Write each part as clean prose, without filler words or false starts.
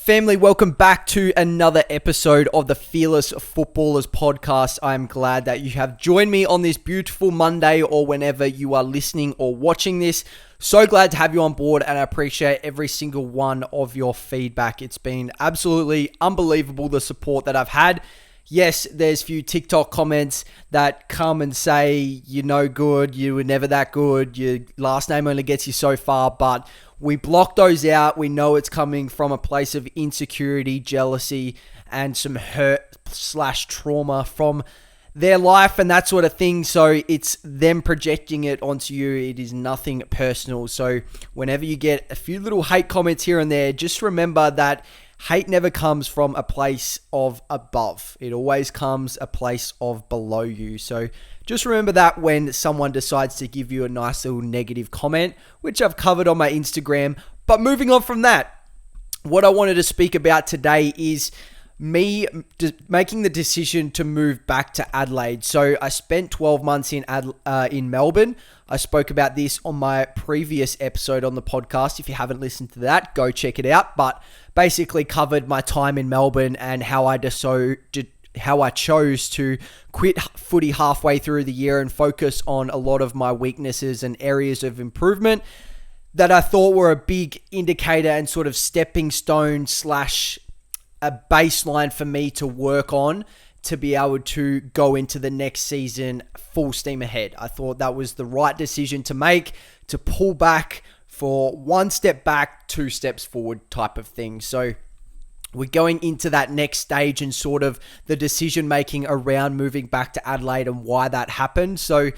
Family, welcome back to another episode of the Fearless Footballers podcast. I'm glad that you have joined me on this beautiful Monday or whenever you are listening or watching this. So glad to have you on board, and I appreciate every single one of your feedback. It's been absolutely unbelievable, the support that I've had. Yes, there's a few TikTok comments that come and say, you're no good, you were never that good, your last name only gets you so far, but we block those out. We know it's coming from a place of insecurity, jealousy, and some hurt/trauma from their life and that sort of thing. So it's them projecting it onto you. It is nothing personal. So whenever you get a few little hate comments here and there, just remember that hate never comes from a place of above. It always comes a place of below you. So just remember that when someone decides to give you a nice little negative comment, which I've covered on my Instagram. But moving on from that, what I wanted to speak about today is me making the decision to move back to Adelaide. So I spent 12 months in Melbourne. I spoke about this on my previous episode on the podcast. If you haven't listened to that, go check it out. But basically covered my time in Melbourne and how I chose to quit footy halfway through the year and focus on a lot of my weaknesses and areas of improvement that I thought were a big indicator and sort of stepping stone / a baseline for me to work on to be able to go into the next season full steam ahead. I thought that was the right decision to make, to pull back for one step back, two steps forward type of thing. So we're going into that next stage and sort of the decision making around moving back to Adelaide and why that happened. So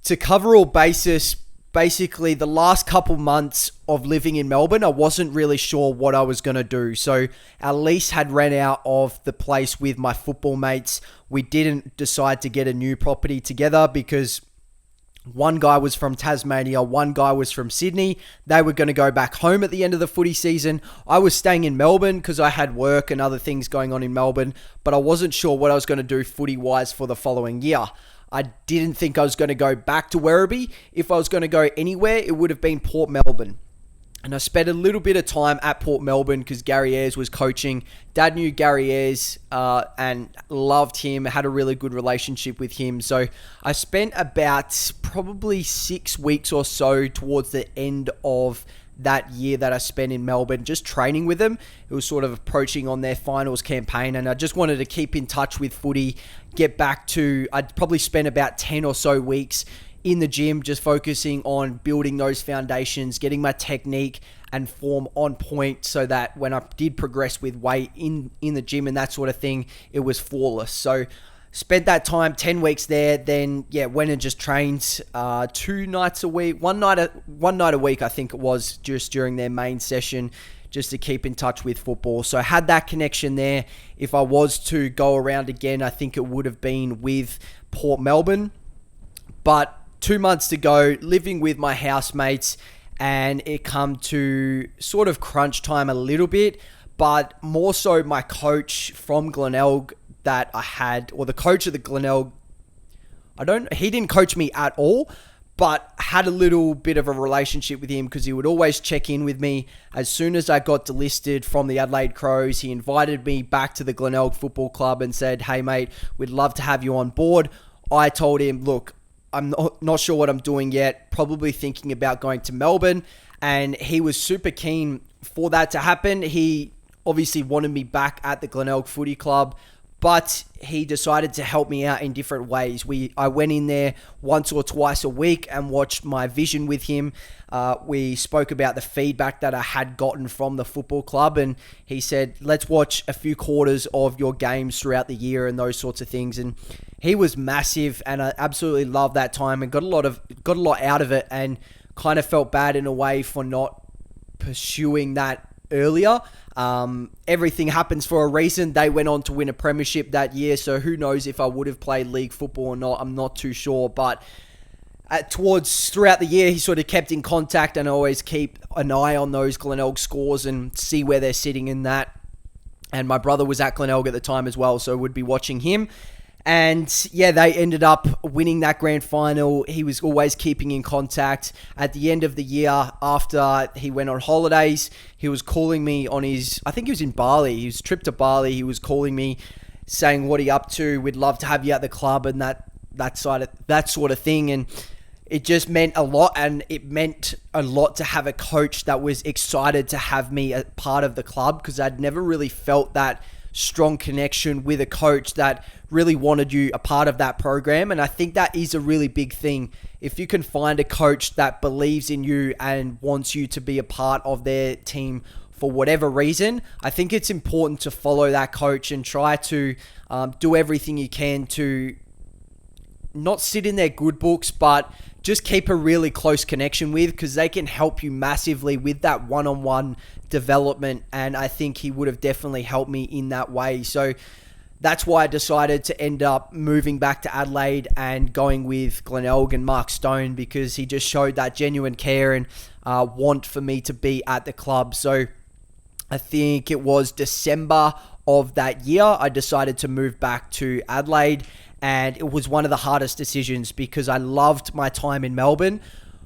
to cover all bases, basically the last couple months of living in Melbourne, I wasn't really sure what I was going to do. So our lease had ran out of the place with my football mates. We didn't decide to get a new property together because one guy was from Tasmania, one guy was from Sydney. They were going to go back home at the end of the footy season. I was staying in Melbourne because I had work and other things going on in Melbourne, but I wasn't sure what I was going to do footy-wise for the following year. I didn't think I was going to go back to Werribee. If I was going to go anywhere, it would have been Port Melbourne. And I spent a little bit of time at Port Melbourne because Gary Ayres was coaching. Dad knew Gary Ayres and loved him, had a really good relationship with him. So I spent about probably 6 weeks or so towards the end of that year that I spent in Melbourne just training with them. It was sort of approaching on their finals campaign, and I just wanted to keep in touch with footy, get back to, I'd probably spent about 10 or so weeks in the gym, just focusing on building those foundations, getting my technique and form on point so that when I did progress with weight in the gym and that sort of thing, it was flawless. So spent that time, 10 weeks there, then went and just trained 2 nights a week, one night a week, I think it was, just during their main session, just to keep in touch with football. So I had that connection there. If I was to go around again, I think it would have been with Port Melbourne. But 2 months to go, living with my housemates, and it come to sort of crunch time a little bit, but more so my coach from Glenelg that I had, or the coach of the Glenelg, he didn't coach me at all, but had a little bit of a relationship with him because he would always check in with me. As soon as I got delisted from the Adelaide Crows, he invited me back to the Glenelg Football Club and said, "Hey mate, we'd love to have you on board." I told him, "Look, I'm not sure what I'm doing yet, probably thinking about going to Melbourne," and he was super keen for that to happen. He obviously wanted me back at the Glenelg Footy Club, but he decided to help me out in different ways. I went in there once or twice a week and watched my vision with him. We spoke about the feedback that I had gotten from the football club, and he said, "Let's watch a few quarters of your games throughout the year," and those sorts of things. And he was massive, and I absolutely loved that time and got a lot out of it, and kind of felt bad in a way for not pursuing that earlier. Everything happens for a reason. They went on to win a premiership that year, so who knows if I would have played league football or not. I'm not too sure, but throughout the year, he sort of kept in contact, and I always keep an eye on those Glenelg scores and see where they're sitting in that. And my brother was at Glenelg at the time as well, so would be watching him. And yeah, they ended up winning that grand final. He was always keeping in contact. At the end of the year, after he went on holidays, he was calling me on I think he was in Bali. His trip to Bali, he was calling me saying, what are you up to? We'd love to have you at the club and that sort of thing. And it just meant a lot, and it meant a lot to have a coach that was excited to have me a part of the club, because I'd never really felt that strong connection with a coach that really wanted you a part of that program. And I think that is a really big thing. If you can find a coach that believes in you and wants you to be a part of their team for whatever reason, I think it's important to follow that coach and try to do everything you can to not sit in their good books, but just keep a really close connection with, because they can help you massively with that one-on-one development. And I think he would have definitely helped me in that way. So that's why I decided to end up moving back to Adelaide and going with Glenelg and Mark Stone, because he just showed that genuine care and want for me to be at the club. So I think it was December of that year, I decided to move back to Adelaide. And it was one of the hardest decisions, because I loved my time in Melbourne.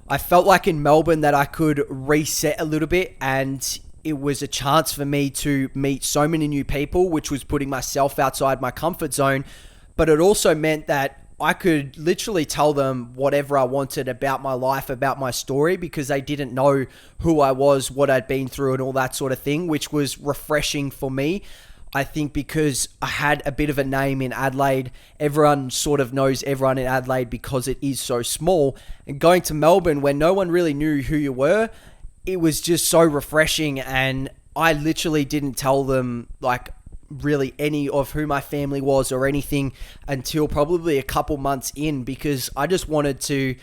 I felt like in Melbourne that I could reset a little bit, and it was a chance for me to meet so many new people, which was putting myself outside my comfort zone. But it also meant that I could literally tell them whatever I wanted about my life, about my story, because they didn't know who I was, what I'd been through, and all that sort of thing, which was refreshing for me. I think because I had a bit of a name in Adelaide, everyone sort of knows everyone in Adelaide because it is so small. And going to Melbourne, where no one really knew who you were, it was just so refreshing. And I literally didn't tell them like really any of who my family was or anything until probably a couple months in, because I just wanted to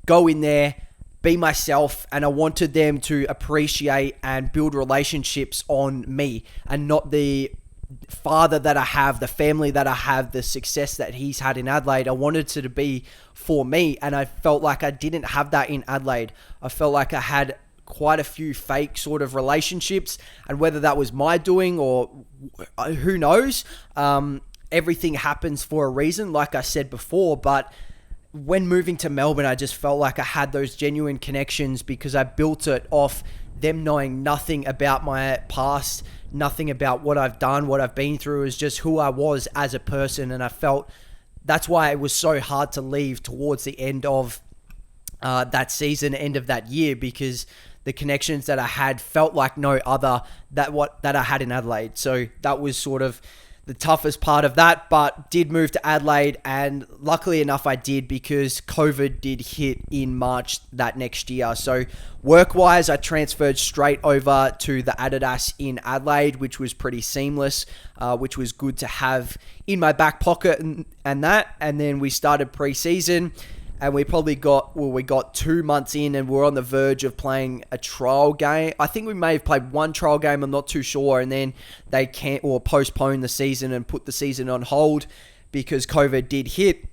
go in there, be myself, and I wanted them to appreciate and build relationships on me and not the father that I have, the family that I have, the success that he's had in Adelaide. I wanted it to be for me, and I felt like I didn't have that in Adelaide. I felt like I had quite a few fake sort of relationships, and whether that was my doing or who knows, everything happens for a reason, like I said before. But when moving to Melbourne, I just felt like I had those genuine connections, because I built it off them knowing nothing about my past, nothing about what I've done, what I've been through. Is just who I was as a person. And I felt that's why it was so hard to leave towards the end of that season, end of that year, because the connections that I had felt like no other that I had in Adelaide. So that was sort of the toughest part of that, but did move to Adelaide, and luckily enough I did, because COVID did hit in March that next year. So work-wise, I transferred straight over to the Adidas in Adelaide, which was pretty seamless, which was good to have in my back pocket and that. And then we started pre-season, and we got 2 months in, and we're on the verge of playing a trial game. I think we may have played one trial game, I'm not too sure. And then they postponed the season and put the season on hold because COVID did hit.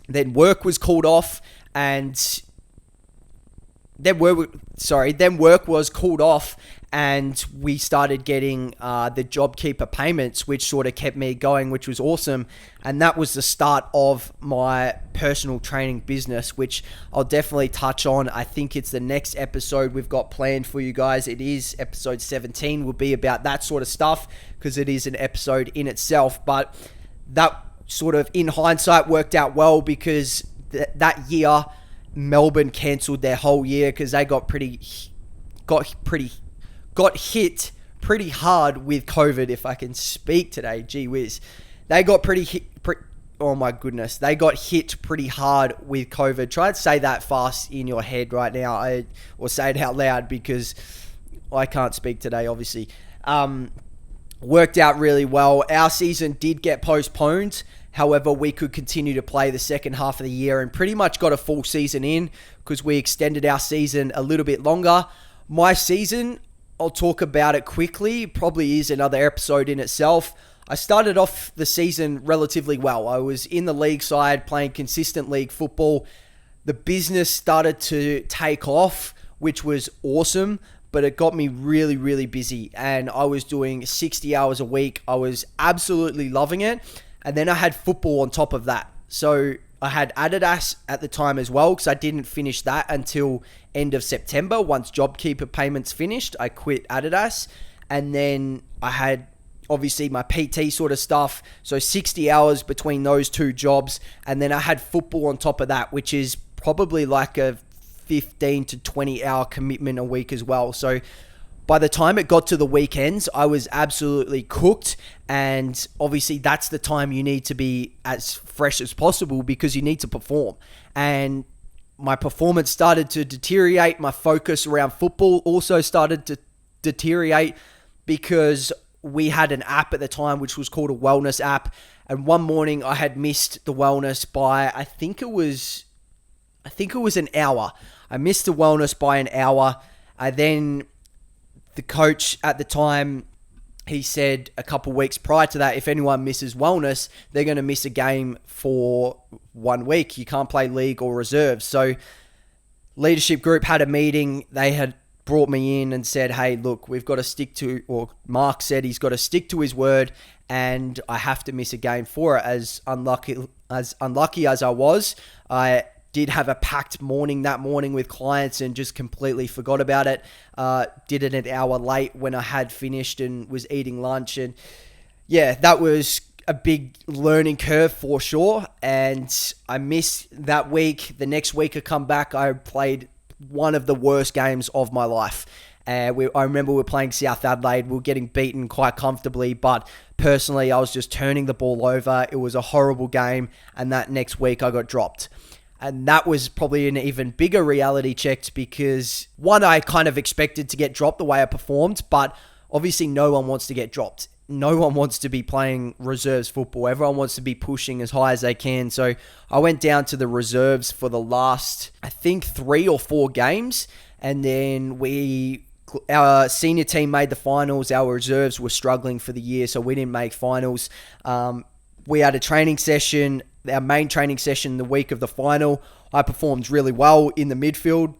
Then work was called off, and then work was called off, and we started getting the JobKeeper payments, which sort of kept me going, which was awesome. And that was the start of my personal training business, which I'll definitely touch on. I think it's the next episode we've got planned for you guys. It is episode 17, will be about that sort of stuff, because it is an episode in itself. But that sort of, in hindsight, worked out well, because that year Melbourne cancelled their whole year because they got hit pretty hard with COVID, if I can speak today. Gee whiz. They got oh my goodness. They got hit pretty hard with COVID. Try to say that fast in your head right now, or say it out loud, because I can't speak today, obviously. Worked out really well. Our season did get postponed. However, we could continue to play the second half of the year and pretty much got a full season in, because we extended our season a little bit longer. My season, I'll talk about it quickly. Probably is another episode in itself. I started off the season relatively well. I was in the league side playing consistent league football. The business started to take off, which was awesome, but it got me really, really busy. And I was doing 60 hours a week. I was absolutely loving it. And then I had football on top of that. So I had Adidas at the time as well, because I didn't finish that until end of September. Once JobKeeper payments finished, I quit Adidas. And then I had obviously my PT sort of stuff. So 60 hours between those two jobs. And then I had football on top of that, which is probably like a 15 to 20 hour commitment a week as well. So by the time it got to the weekends, I was absolutely cooked. And obviously that's the time you need to be as fresh as possible, because you need to perform. And my performance started to deteriorate. My focus around football also started to deteriorate, because we had an app at the time which was called a wellness app. And one morning I had missed the wellness by, I think it was an hour. I missed the wellness by an hour. Then the coach at the time, he said a couple weeks prior to that, if anyone misses wellness, they're going to miss a game for 1 week. You can't play league or reserves. So leadership group had a meeting. They had brought me in and said, hey, look, we've got to stick to, or Mark said he's got to stick to his word, and I have to miss a game for it. As unlucky as I was, I did have a packed morning that morning with clients and just completely forgot about it. Did it an hour late when I had finished and was eating lunch. And yeah, that was a big learning curve for sure. And I missed that week. The next week I come back, I played one of the worst games of my life. I remember we were playing South Adelaide. We were getting beaten quite comfortably, but personally, I was just turning the ball over. It was a horrible game. And that next week I got dropped. And that was probably an even bigger reality check, because one, I kind of expected to get dropped the way I performed, but obviously no one wants to get dropped. No one wants to be playing reserves football. Everyone wants to be pushing as high as they can. So I went down to the reserves for the last, I think, 3 or 4 games. And then our senior team made the finals. Our reserves were struggling for the year, so we didn't make finals. We had a training session, our main training session the week of the final. I performed really well in the midfield.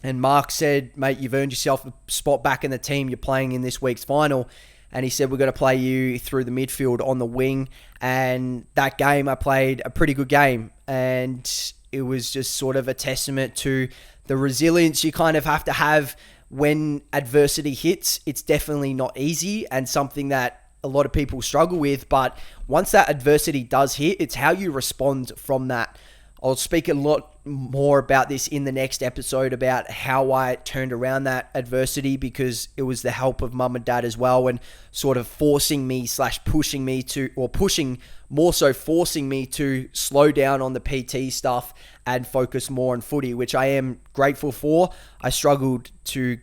And Mark said, mate, you've earned yourself a spot back in the team. You're playing in this week's final. And he said, we're going to play you through the midfield on the wing. And that game, I played a pretty good game. And it was just sort of a testament to the resilience you kind of have to have when adversity hits. It's definitely not easy, and something that a lot of people struggle with. But once that adversity does hit, it's how you respond from that. I'll speak a lot more about this in the next episode, about how I turned around that adversity, because it was the help of mum and dad as well, and sort of forcing me / pushing me to, or pushing more so forcing me to slow down on the PT stuff and focus more on footy, which I am grateful for. I struggled to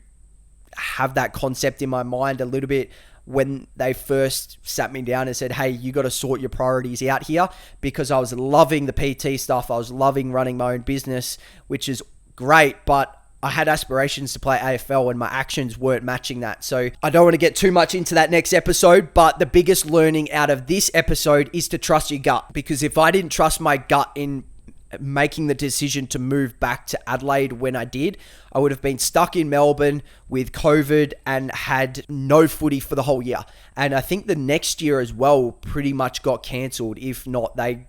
have that concept in my mind a little bit when they first sat me down and said, hey, you got to sort your priorities out here, because I was loving the PT stuff. I was loving running my own business, which is great, but I had aspirations to play AFL and my actions weren't matching that. So I don't want to get too much into that next episode, but the biggest learning out of this episode is to trust your gut, because if I didn't trust my gut in making the decision to move back to Adelaide when I did, I would have been stuck in Melbourne with COVID and had no footy for the whole year. And I think the next year as well pretty much got cancelled. If not, they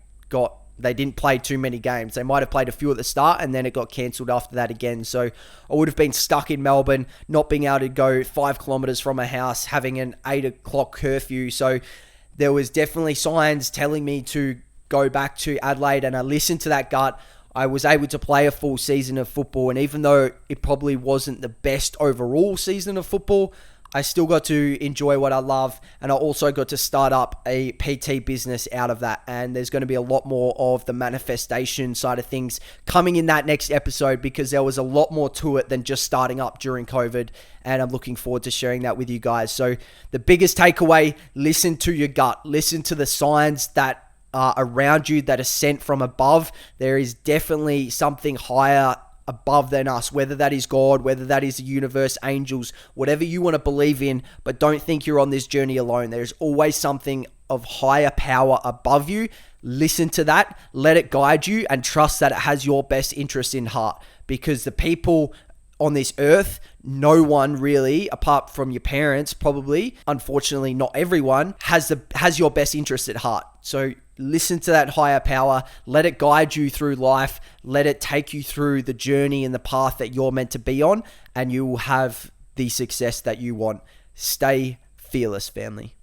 didn't play too many games. They might have played a few at the start and then it got cancelled after that again. So I would have been stuck in Melbourne, not being able to go 5 kilometers from my house, having an 8 o'clock curfew. So there was definitely signs telling me to go back to Adelaide, and I listened to that gut. I was able to play a full season of football, and even though it probably wasn't the best overall season of football, I still got to enjoy what I love, and I also got to start up a PT business out of that. And there's going to be a lot more of the manifestation side of things coming in that next episode, because there was a lot more to it than just starting up during COVID, and I'm looking forward to sharing that with you guys. So the biggest takeaway, listen to your gut, listen to the signs that around you that are sent from above. There is definitely something higher above than us, whether that is God, whether that is the universe, angels, whatever you want to believe in, but don't think you're on this journey alone. There's always something of higher power above you. Listen to that, let it guide you, and trust that it has your best interest in heart, because the people on this earth, no one really, apart from your parents probably, unfortunately not everyone, has your best interest at heart. So listen to that higher power, let it guide you through life, let it take you through the journey and the path that you're meant to be on, and you will have the success that you want. Stay fearless, family.